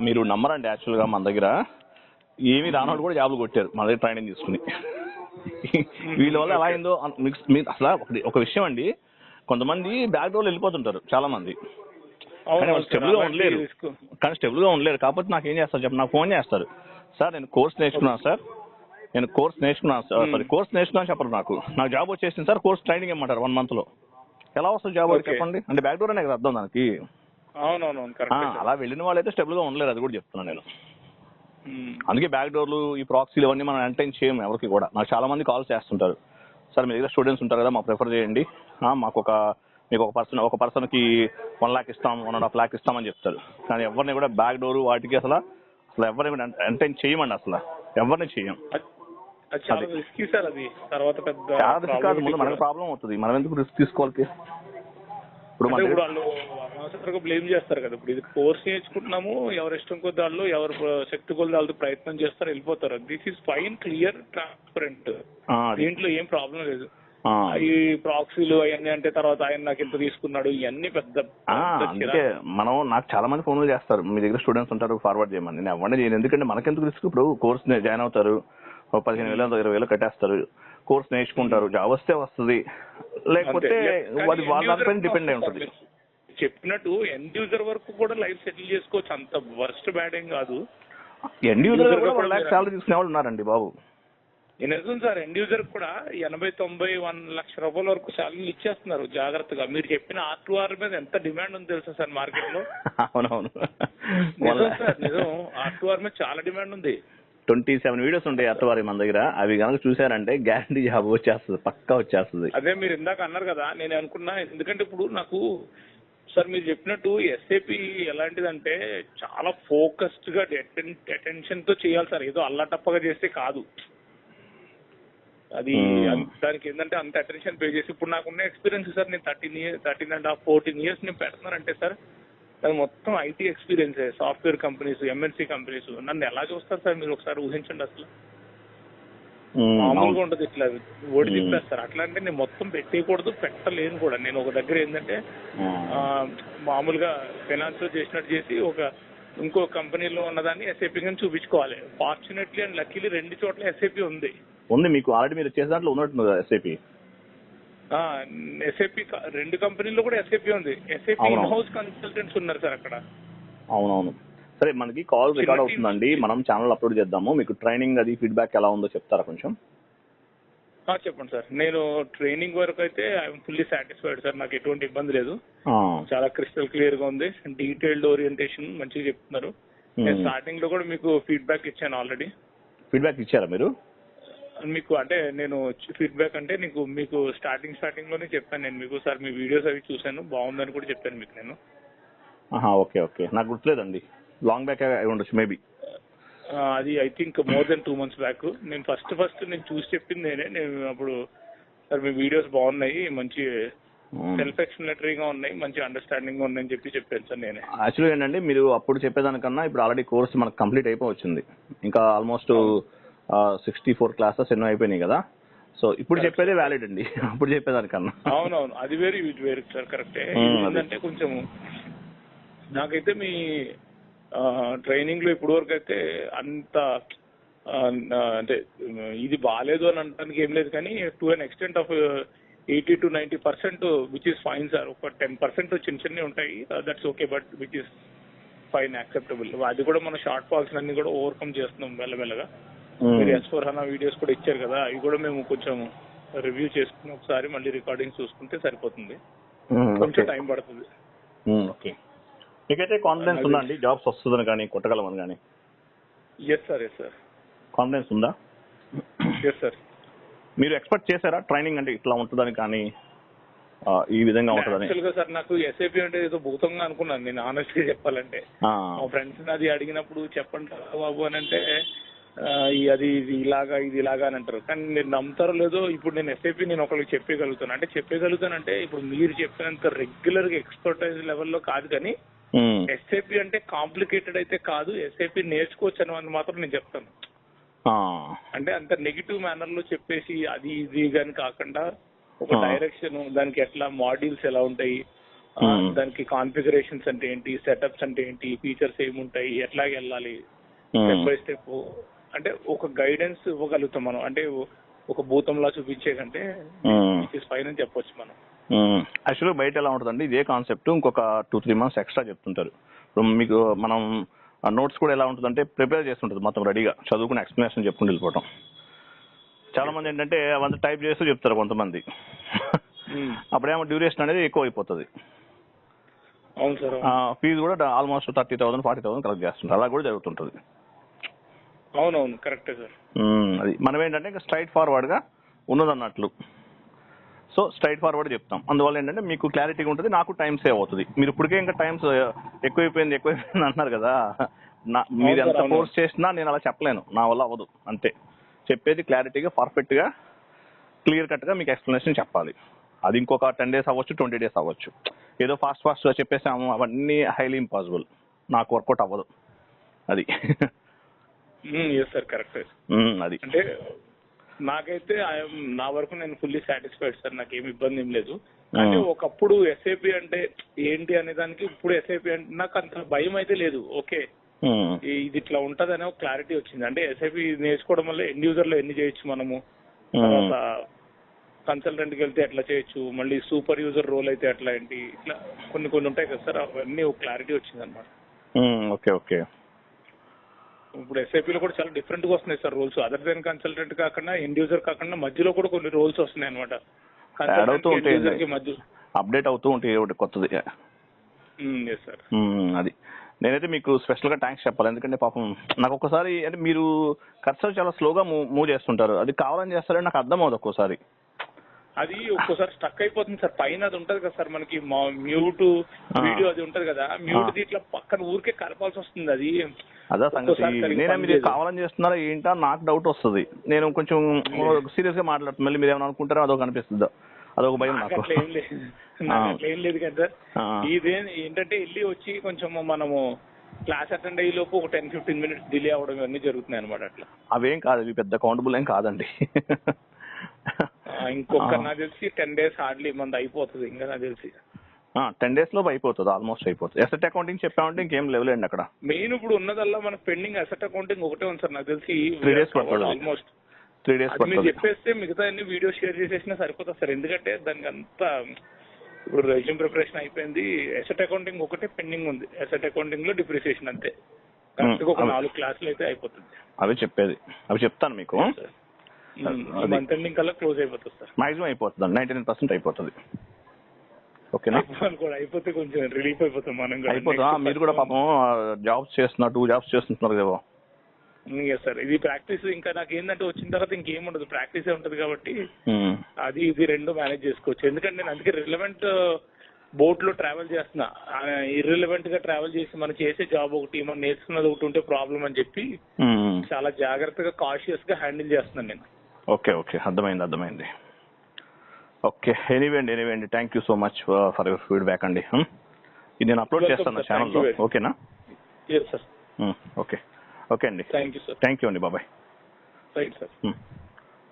మీరు నమ్మరండి, యాక్చువల్గా మన దగ్గర ఏమీ రానోళ్ళు కూడా జాబులు కొట్టారు మన దగ్గర ట్రైనింగ్ తీసుకుని. వీళ్ళ వల్ల ఎలా అయిందో మీకు అసలు ఒక విషయం అండి, కొంతమంది బ్యాక్ డోర్లో వెళ్ళిపోతుంటారు చాలా మంది, కానీ వాళ్ళు స్టెబుల్గా ఉండలేరు. కాకపోతే నాకు ఏం చేస్తారు చెప్పండి, నాకు ఫోన్ చేస్తారు, సార్ నేను కోర్స్ నేర్చుకున్నాను సార్, కోర్స్ నేర్చుకున్నాను చెప్పరు, నాకు జాబ్ వచ్చేసింది సార్, కోర్స్ ట్రైనింగ్ ఇమ్మంటారు 1 monthలో. ఎలా వస్తుంది జాబ్ అని చెప్పండి? అంటే బ్యాక్ డోర్ అనే కదా అర్థం దానికి. అలా వెళ్ళిన వాళ్ళైతే స్టెబుల్గా ఉండలేరు, అది కూడా చెప్తున్నాను నేను. అందుకే బ్యాక్ డోర్లు, ఈ ప్రాక్సీలు ఇవన్నీ మనం ఎంటర్టైన్ చేయము ఎవరికి కూడా. నాకు చాలా మంది కాల్స్ చేస్తుంటారు, సార్ మీ దగ్గర స్టూడెంట్స్ ఉంటారు కదా, మాకు ప్రిఫర్ చేయండి, మాకు మీకు ఒక పర్సన్కి 1 lakh ఇస్తాం, 1.5 lakh ఇస్తామని చెప్తారు. కానీ ఎవరిని కూడా బ్యాక్ డోర్ వాటికి అసలు ఎవరిని కూడా ఎంటర్టైన్ చేయమండి, అసలు ఎవరిని చేయం. చాలా రిస్క్ సార్, అది తర్వాత చాలా రిస్క్ కాదు, ముందు మనకు ప్రాబ్లం అవుతుంది, మనం ఎందుకు రిస్క్ తీసుకోవాలి? ఇప్పుడు వాళ్ళు అనవసరంగా బ్లేమ్ చేస్తారు కదా. ఇప్పుడు ఇది కోర్స్ నేర్చుకుంటున్నాము, ఎవరి ఇష్టం కొద్ది వాళ్ళు, ఎవరు శక్తి కొద్ది వాళ్ళు ప్రయత్నం చేస్తారు, వెళ్ళిపోతారు. This is fine, clear, transparent, దీంట్లో ఏం ప్రాబ్లం లేదు. ఈ ప్రాక్సీలు అవన్నీ అంటే తర్వాత ఆయన నాకు ఎంత తీసుకున్నాడు, ఇవన్నీ పెద్ద. అందుకే నాకు చాలా మంది ఫోన్లు చేస్తారు, మీ దగ్గర స్టూడెంట్స్ ఉంటారు ఫార్వర్డ్ చేయమని. నేను ఎవరిని చేయను, ఎందుకంటే మనకెందుకు రిస్క్. ఇప్పుడు కోర్స్ జాయిన్ అవుతారు, 15,000 20,000 కట్టేస్తారు, కోర్స్ నేర్చుకుంటారు, జాబ్ వస్తే వస్తుంది, లేకపోతే అది వాళ్ళ డిపెండ్ అయి ఉంటుంది. చెప్పినట్టు ఎండ్ యూజర్ వరకు కూడా లైఫ్ సెటిల్ చేసుకోవచ్చు, అంత వర్స్ట్ బ్యాడ్ ఏం కాదు. ఎండ్ యూజర్ కూడా 1 lakh శాలరీ తీసుకునే వాళ్ళు ఉన్నారండి బాబు. నిజం సార్, ఎండ్ యూజర్ కూడా 80, 90, 1 లక్ష రూపాయల వరకు శాలరీ ఇచ్చేస్తున్నారు జాగ్రత్తగా. మీరు చెప్పిన R2R మీద ఎంత డిమాండ్ ఉంది తెలుసా సార్ మార్కెట్ లో? అవునవును సార్, నిజం, R2R మీద చాలా డిమాండ్ ఉంది. 27 వీడియోస్ ఉంటాయి R2R మన దగ్గర, అవి కనుక చూసారంటే గ్యారంటీ జాబ్ వచ్చేస్తుంది, పక్కా వచ్చేస్తుంది. అదే మీరు ఇందాక అన్నారు కదా, నేను అనుకున్నా, ఎందుకంటే ఇప్పుడు నాకు సార్ మీరు చెప్పినట్టు SAP ఎలాంటిదంటే చాలా ఫోకస్డ్ గా అటెన్షన్ తో చేయాలి సార్, ఏదో అల్లాటప్పగా చేస్తే కాదు అది. దానికి ఏంటంటే అంత అటెన్షన్ పే చేసి, ఇప్పుడు నాకున్న ఎక్స్పీరియన్స్ సార్, నేను 13.5 14 years నేను పెడుతున్నానంటే సార్, అది మొత్తం IT experience, software companies, MNC companies. నన్ను ఎలా చూస్తారు సార్ మీరు ఒకసారి ఊహించండి. అసలు మామూలుగా ఉంటుంది, ఇట్లా ఓడి తిప్పేస్తారు. అట్లా అంటే నేను మొత్తం పెట్టేయకూడదు, పెట్టలేను కూడా. నేను ఒక దగ్గర ఏంటంటే మామూలుగా ఫైనాన్స్ లో చేసినట్టు చేసి ఇంకో కంపెనీలో ఉన్నదాన్ని SAP గా చూపించుకోవాలి. ఫార్చునేట్లీ అండ్ లక్కీలీ 2 చోట్ల SAP ఉంది. మీకు ఆల్రెడీ మీరు చేసే దాంట్లో ఉన్నట్టు SAP 2 కంపెనీల్లో కూడా SAP ఉంది. SAP ఇన్ హౌస్ కన్సల్టెంట్స్ ఉన్నారు సార్ అక్కడ. అవునవును. సరే, మనకి కాల్ రికార్డ్ అవుతుందండి, మనం ఛానల్ అప్లోడ్ చేద్దాము. మీకు ట్రైనింగ్ అది ఫీడ్బ్యాక్ ఎలా ఉందో చెప్తారా కొంచెం? చెప్పండి సార్. నేను ట్రైనింగ్ వరకు అయితే ఐఎమ్ ఫుల్లీ సాటిస్ఫైడ్ సార్, నాకు ఎటువంటి ఇబ్బంది లేదు, చాలా క్రిస్టల్ క్లియర్ గా ఉంది, డీటెయిల్డ్ ఓరియంటేషన్ మంచిగా చెప్తున్నారు. నేను స్టార్టింగ్ లో కూడా మీకు ఫీడ్బ్యాక్ ఇచ్చాను ఆల్రెడీ. ఫీడ్బ్యాక్ ఇచ్చారా మీరు? మీకు అంటే నేను ఫీడ్బ్యాక్ అంటే మీకు స్టార్టింగ్ లోనే చెప్పాను నేను మీకు, సార్ మీ వీడియోస్ అవి చూసాను, బాగుందని కూడా చెప్పాను మీకు నేను. ఓకే, నాకు గుర్తులేదండి, లాంగ్ బ్యాక్ అయి ఉండొచ్చు మేబీ. అది I think more than 2 months back. నేను ఫస్ట్ నేను చూసి చెప్పింది నేనే. నేను అప్పుడు సార్ మీ వీడియోస్ బాగున్నాయి, మంచి సెల్ఫ్ ఎక్స్ప్లెనేటరీగా ఉన్నాయి, మంచి అండర్స్టాండింగ్ ఉన్నాయని చెప్పాను సార్ నేనే. యాక్చువల్గా ఏంటంటే మీరు అప్పుడు చెప్పేదానికన్నా ఇప్పుడు ఆల్రెడీ కోర్స్ మనకు కంప్లీట్ అయిపోవచ్చింది, ఇంకా ఆల్మోస్ట్ 64 classes ఎన్నో అయిపోయినాయి కదా. సో ఇప్పుడు చెప్పేదే వ్యాలిడ్ అండి, అప్పుడు చెప్పేదానికన్నా. అవునవును, అది వేరు ఇది వేరు సార్, కరెక్టే. ఏంటంటే కొంచెం నాకైతే మీ ట్రైనింగ్ లో ఇప్పటి వరకు అయితే అంత అంటే ఇది బాగాలేదు అని అనడానికి ఏం లేదు, కానీ to an extent of 80 to 90% which is fine sir. ఒక 10% చిన్న ఉంటాయి, that's okay, but which is fine, acceptable. అది కూడా మన షార్ట్ ఫాల్స్ అన్ని కూడా ఓవర్కమ్ చేస్తున్నాం మెల్లమెల్లగా. మీరు S4HANA వీడియోస్ కూడా ఇచ్చారు కదా, అవి కూడా మేము కొంచెం రివ్యూ చేసుకుని ఒకసారి మళ్ళీ రికార్డింగ్ చూసుకుంటే సరిపోతుంది, కొంచెం టైం పడుతుంది. ఓకే, మీకైతే కాన్ఫిడెన్స్ ఉందా అండి జాబ్స్ వస్తుందని కానీ కొట్టగలమని కానీ? Yes sir. కాన్ఫిడెన్స్ ఉందా? Yes sir. మీరు ఎక్స్పెక్ట్ చేశారా ట్రైనింగ్ అంటే ఇట్లా ఉంటుందని కానీ ఈ విధంగా ఉంటుందని? యాక్చువల్గా సార్ నాకు SAP అంటే ఏదో భూతంగా అనుకున్నాను నేను, ఆనెస్ట్గా చెప్పాలంటే. మా ఫ్రెండ్స్ అది అడిగినప్పుడు చెప్పండి బాబు అని అంటే అది ఇది ఇలాగా అని అంటారు. కానీ మీరు నమ్ముతారో లేదో, ఇప్పుడు నేను SAP నేను ఒకరికి చెప్పగలుగుతానంటే ఇప్పుడు మీరు చెప్పినంత రెగ్యులర్ గా ఎక్స్పర్టైజ్ లెవెల్లో కాదు, కానీ SAP అంటే కాంప్లికేటెడ్ అయితే కాదు, SAP నేర్చుకోవచ్చు అని మాత్రం నేను చెప్తాను. అంటే అంత నెగిటివ్ మేనర్ లో చెప్పేసి అది ఇది గాని కాకుండా ఒక డైరెక్షన్, దానికి ఎట్లా మాడ్యూల్స్ ఎలా ఉంటాయి, దానికి కాన్ఫిగరేషన్స్ అంటే ఏంటి, సెటప్స్ అంటే ఏంటి, ఫీచర్స్ ఏముంటాయి, ఎట్లాగ వెళ్ళాలి స్టెప్ బై స్టెప్, అంటే ఒక గైడెన్స్ ఇవ్వగలుగుతాం మనం. అంటే ఒక భూతంలా చూపించే కంటే ఫైన్ అని చెప్పొచ్చు మనం. యాక్చువల్గా బయట ఎలా ఉంటుందండి ఇదే కాన్సెప్ట్ ఇంకొక 2-3 months ఎక్స్ట్రా చెప్తుంటారు. ఇప్పుడు మీకు మనం నోట్స్ కూడా ఎలా ఉంటుందంటే ప్రిపేర్ చేస్తుంటుంది మొత్తం రెడీగా చదువుకుని ఎక్స్ప్లెనేషన్ చెప్పుకుని వెళ్ళిపోవటం. చాలా మంది ఏంటంటే అవంతా టైప్ చేస్తూ చెప్తారు కొంతమంది. అప్పుడేమో డ్యూరేషన్ అనేది ఎక్కువ అయిపోతుంది. అవును సార్. ఫీజు కూడా ఆల్మోస్ట్ 30,000 40,000 కలెక్ట్ చేస్తుంటారు. అలా కూడా జరుగుతుంటుంది. అవునవును కరెక్టే సార్. అది మనం ఏంటంటే ఇంకా స్ట్రైట్ ఫార్వర్డ్గా ఉన్నదన్నట్లు. సో స్ట్రైట్ ఫార్వర్డ్ చెప్తాం. అందువల్ల ఏంటంటే మీకు క్లారిటీగా ఉంటుంది, నాకు టైం సేవ్ అవుతుంది. మీరు ఇప్పటికే ఇంకా టైం ఎక్కువైపోయింది అంటున్నారు కదా. మీరు ఎంత ఫోర్స్ చేసినా నేను అలా చెప్పలేను, నా వల్ల అవ్వదు. అంతే చెప్పేది క్లారిటీగా పర్ఫెక్ట్గా క్లియర్ కట్గా మీకు ఎక్స్ప్లెనేషన్ చెప్పాలి. అది ఇంకొక 10 days అవ్వచ్చు, 20 days అవ్వచ్చు. ఏదో ఫాస్ట్గా చెప్పేసాము అవన్నీ హైలీ ఇంపాసిబుల్, నాకు వర్కౌట్ అవ్వదు. అది సార్ కరెక్ట్. అది అంటే నాకైతే నా వరకు నేను ఫుల్లీ సాటిస్ఫైడ్ సార్, నాకు ఏమి ఇబ్బంది ఏం లేదు. అంటే ఒకప్పుడు ఎస్ఏపి అంటే ఏంటి అనే దానికి ఇప్పుడు ఎస్ఏపి అంటే నాకు అంత భయం అయితే లేదు. ఓకే ఇది ఇట్లా ఉంటది అనే ఒక క్లారిటీ వచ్చింది. అంటే ఎస్ఐపి నేర్చుకోవడం వల్ల ఎండ్ యూజర్ లో ఎన్ని చేయొచ్చు మనము, తర్వాత కన్సల్టెంట్ కి వెళ్తే ఎట్లా చేయొచ్చు, మళ్ళీ సూపర్ యూజర్ రోల్ అయితే ఎట్లా ఏంటి, ఇట్లా కొన్ని ఉంటాయి కదా సార్, అవన్నీ ఒక క్లారిటీ వచ్చింది అనమాట. Okay okay. ఇప్పుడు ఎస్ఐపిలో కూడా చాలా డిఫరెంట్ గా వస్తున్నాయి sir roles. Other than consultant కాకుండా ఎండ్ యూజర్ కాకుండా మధ్యలో కూడా కొన్ని రోల్స్ వస్తున్నాయి అనమాట. అప్డేట్ అవుతూ ఉంటాయి కొత్తది. సార్ అది నేనైతే మీకు స్పెషల్ గా థ్యాంక్స్ చెప్పాలి. ఎందుకంటే పాపం నాకు ఒక్కసారి అంటే మీరు కర్సర్ చాలా స్లోగా మూవ్ చేస్తుంటారు, అది కావాలని చేస్తారని నాకు అర్థం అవుతుంది ఒక్కోసారి. అది ఒక్కోసారి స్టక్ అయిపోతుంది సార్. పైన అది ఉంటది కదా సార్ మనకి మ్యూట్ వీడియో అది ఉంటది కదా, మ్యూట్ ఇట్లా పక్కన ఊరికే కలపాల్సి వస్తుంది. అది అదే సంగతి. నేనే మీరు కావాలని చేస్తున్నారా ఏంటో నాకు డౌట్ వస్తుంది. నేను కొంచెం సీరియస్ గా మాట్లాడుతున్నాను, మళ్ళీ మీరు ఏమైనా అనుకుంటారో అదొక అనిపిస్తుంది, అదొక భయం నాకు. ఏం లేదు కదా సార్. ఇదే ఏంటంటే వెళ్ళి వచ్చి కొంచెం మనము క్లాస్ అటెండ్ అయ్యే లోపు ఒక 10-15 minutes డిలే అవ్వడం ఇవన్నీ జరుగుతున్నాయి అనమాట. అట్లా అవేం కాదు, ఇవి పెద్ద కౌంటబుల్ ఏం కాదండి. ఇంకొక నాకు తెలిసి 10 days హార్డ్లీ మంది అయిపోతుంది. ఇంకా నాకు తెలిసి 10 days లోపు అయిపోతుంది, ఆల్మోస్ట్ అయిపోతుంది. అసెట్ అకౌంటింగ్ చెప్పామంటే ఇంకేం లేవులేండి అక్కడ. మెయిన్ ఇప్పుడు ఉన్నదల్లా మనకు పెండింగ్ అసెట్ అకౌంటింగ్ ఒకటే ఉంది సార్. నాకు తెలిసి 3 days పడుతుంది, ఆల్మోస్ట్ 3 days మీరు చెప్పేస్తే మిగతా అన్ని వీడియో షేర్ చేసేసినా సరిపోతుంది సార్. ఎందుకంటే దానికి అంతా ఇప్పుడు రెజ్యూమ్ ప్రిపరేషన్ అయిపోయింది, అసెట్ అకౌంటింగ్ ఒకటే పెండింగ్ ఉంది. అసెట్ అకౌంటింగ్ లో డిప్రిసియేషన్ అంతే. కరెక్ట్గా ఒక 4 క్లాసులు అయితే అయిపోతుంది. అవి చెప్పేది అవి చెప్తాను మీకు. మంత్ ఎండింగ్ కల్లా క్లోజ్ అయిపోతుంది సార్. మాక్సిమం అయిపోతుంది, 99% అయిపోతుంది. ఓకేనా? కూడా అయిపోతే కొంచెం రిలీఫ్ అయిపోతాం మనం. అయిపోతా. మీరు కూడా పాపం జాబ్స్ చేస్తున్నారు, 2 jobs చేస్తుంటున్నారు కదా సార్. ఇది ప్రాక్టీస్. ఇంకా నాకు ఏంటంటే వచ్చిన తర్వాత ఇంకేం ఉండదు, ప్రాక్టీసే ఉంటది కాబట్టి అది ఇది 2 మేనేజ్ చేసుకోవచ్చు. ఎందుకంటే నేను అందుకే రిలవెంట్ బోట్ లో ట్రావెల్ చేస్తున్నా. ఇర్రిలవెంట్ గా ట్రావెల్ చేసి మనం చేసే జాబ్ ఒకటి, మనం నేర్చుకున్నది ఒకటి ఉంటే ప్రాబ్లం అని చెప్పి చాలా జాగ్రత్తగా కాషియస్ గా హ్యాండిల్ చేస్తున్నాను నేను. ఓకే ఓకే, అర్థమైంది. ఓకే, ఎనీవే అండి thank you so much for your feedback అండి. ఇది నేను అప్లోడ్ చేస్తాను ఛానల్లో. ఓకేనా? ఓకే ఓకే అండి. Thank you sir. Thank you అండి. బాబాయ్. Right sir.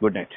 Good night.